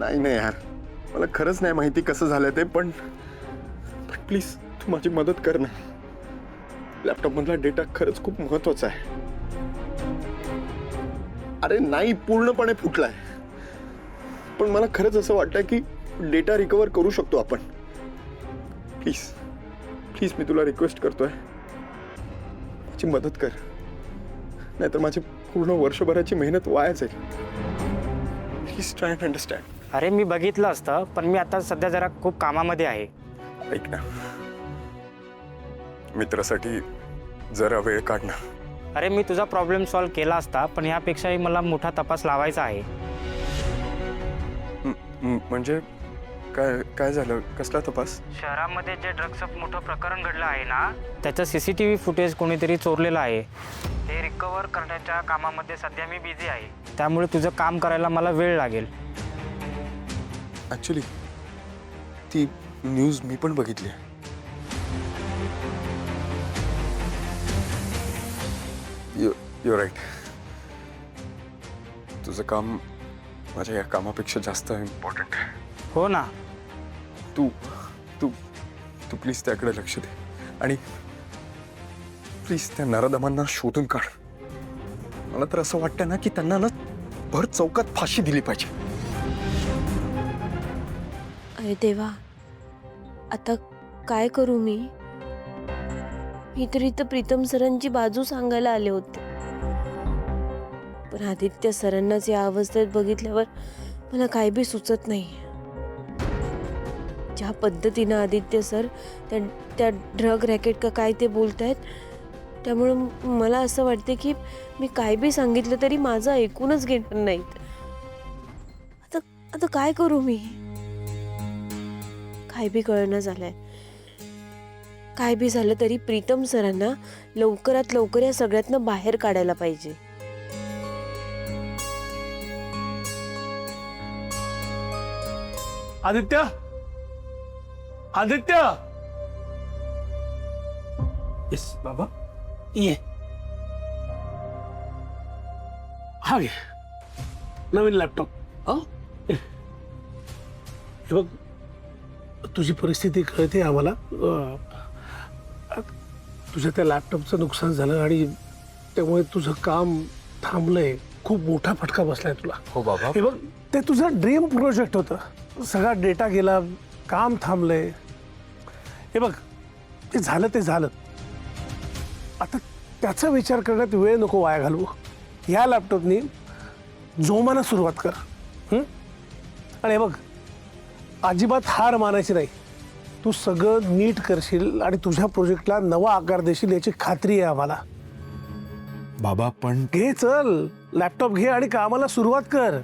नाही नाही यार, मला खरंच नाही माहिती कसं झालं ते, पण प्लीज तू माझी मदत कर ना. लॅपटॉप मधला डेटा खरंच खूप महत्वाचा आहे. अरे नाही, पूर्णपणे फुटलाय, पण मला खरंच असं वाटतंय की डेटा रिकव्हर करू शकतो आपण. प्लीज प्लीज मी तुला रिक्वेस्ट करतोय, माझी मदत कर, नाहीतर माझी पूर्ण वर्षभराची मेहनत वाया जाईल. Please try and understand. अरे मी बघितलं असतं, पण मी आता सध्या जरा खूप कामामध्ये आहे. ऐक ना, मित्रासाठी जरा वेळ काढ ना. अरे मी तुझा प्रॉब्लेम सॉल्व्ह केला असता, पण यापेक्षाही मला मोठा तपास लावायचा आहे. म्हणजे काय काय झालं? कसला तपास? शहरामध्ये जे ड्रग्सचं मोठं प्रकरण घडलं आहे ना, त्याचं CCTV फुटेज कोणीतरी चोरलेलं आहे. ते रिकवर करण्याच्या कामामध्ये सध्या मी बिझी आहे, त्यामुळे तुझं काम करायला मला वेळ लागेल. ॲक्च्युली ती न्यूज मी पण बघितली आहे. You right. तुझं काम माझ्या या कामापेक्षा जास्त इम्पॉर्टंट आहे. हो ना. तू तू तू प्लीज त्याकडे लक्ष दे आणि प्लीज त्या नराधमांना शोधून काढ. मला तर असं वाटतं ना की त्यांना ना भर चौकात फाशी दिली पाहिजे. अरे देवा, आता काय करू मी? मी तर इथं प्रीतम सरांची बाजू सांगायला आले होते, पण आदित्य सरांनाच या अवस्थेत बघितल्यावर मला काय बी सुचत नाही. ज्या पद्धतीनं आदित्य सर त्या ड्रग रॅकेट का काय ते बोलतायत, त्यामुळं मला असं वाटते की मी काय बी सांगितलं तरी माझं ऐकूनच घेणार नाहीत. आता आता काय करू मी? काय बी कळना झालंय. काय बी झालं तरी प्रीतम सरांना लवकरात लवकर या सगळ्यातनं बाहेर काढायला पाहिजे. आदित्य, आदित्य. येस बाबा, ये. हा घे नवीन लॅपटॉप. हे बघ, तुझी परिस्थिती कळते आम्हाला. तुझ्या त्या लॅपटॉपचं नुकसान झालं आणि त्यामुळे तुझं काम थांबलंय. खूप मोठा फटका बसलाय तुला. हो बाबा. हे बघ, ते तुझं ड्रीम प्रोजेक्ट होतं, सगळा डेटा गेला, काम थांबलंय. हे बघ, ते झालं. आता त्याचा विचार करण्यात वेळ नको वाया घालवू. या लॅपटॉपनी जोमानं सुरुवात कर. आणि हे बघ, अजिबात हार मानायची नाही. तू सगळं नीट करशील आणि तुझ्या प्रोजेक्टला नवा आकार देशील याची खात्री आहे आम्हाला. बाबा पण घे, चल लॅपटॉप घे आणि कामाला सुरुवात कर.